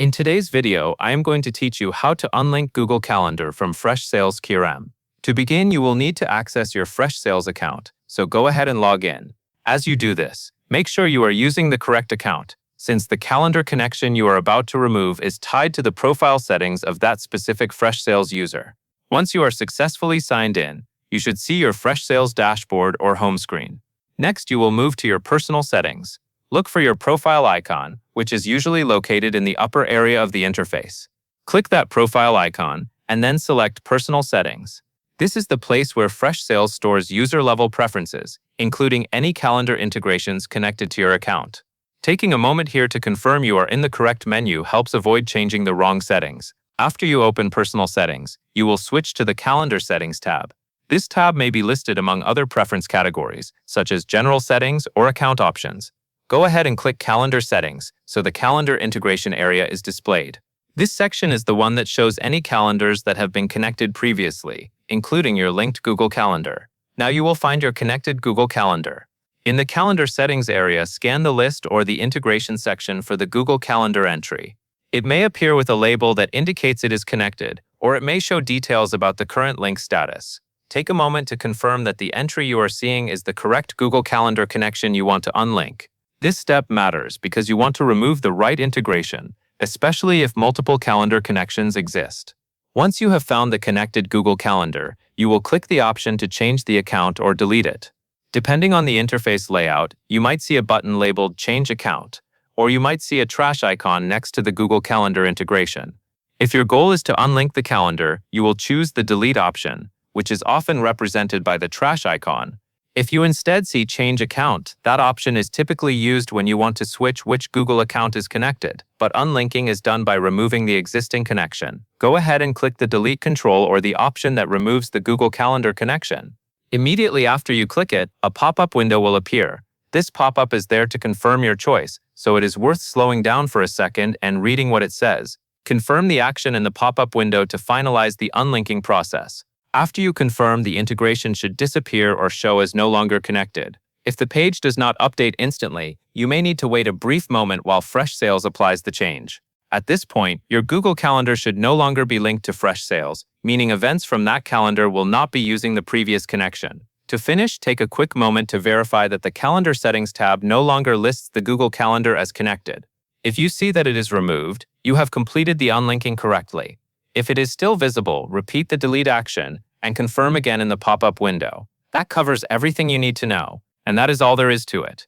In today's video, I am going to teach you how to unlink Google Calendar from Freshsales Crm. To begin, you will need to access your Freshsales account, so go ahead and log in. As you do this, make sure you are using the correct account, since the calendar connection you are about to remove is tied to the profile settings of that specific Freshsales user. Once you are successfully signed in, you should see your Freshsales dashboard or home screen. Next, you will move to your personal settings. Look for your profile icon, which is usually located in the upper area of the interface. Click that profile icon, and then select Personal Settings. This is the place where Freshsales stores user-level preferences, including any calendar integrations connected to your account. Taking a moment here to confirm you are in the correct menu helps avoid changing the wrong settings. After you open Personal Settings, you will switch to the Calendar Settings tab. This tab may be listed among other preference categories, such as General Settings or Account Options. Go ahead and click Calendar Settings, so the calendar integration area is displayed. This section is the one that shows any calendars that have been connected previously, including your linked Google Calendar. Now you will find your connected Google Calendar. In the Calendar Settings area, scan the list or the integration section for the Google Calendar entry. It may appear with a label that indicates it is connected, or it may show details about the current link status. Take a moment to confirm that the entry you are seeing is the correct Google Calendar connection you want to unlink. This step matters because you want to remove the right integration, especially if multiple calendar connections exist. Once you have found the connected Google Calendar, you will click the option to change the account or delete it. Depending on the interface layout, you might see a button labeled Change Account, or you might see a trash icon next to the Google Calendar integration. If your goal is to unlink the calendar, you will choose the Delete option, which is often represented by the trash icon. If you instead see Change Account, that option is typically used when you want to switch which Google account is connected, but unlinking is done by removing the existing connection. Go ahead and click the Delete control or the option that removes the Google Calendar connection. Immediately after you click it, a pop-up window will appear. This pop-up is there to confirm your choice, so it is worth slowing down for a second and reading what it says. Confirm the action in the pop-up window to finalize the unlinking process. After you confirm, the integration should disappear or show as no longer connected. If the page does not update instantly, you may need to wait a brief moment while Freshsales applies the change. At this point, your Google Calendar should no longer be linked to Freshsales, meaning events from that calendar will not be using the previous connection. To finish, take a quick moment to verify that the Calendar Settings tab no longer lists the Google Calendar as connected. If you see that it is removed, you have completed the unlinking correctly. If it is still visible, repeat the delete action and confirm again in the pop-up window. That covers everything you need to know, and that is all there is to it.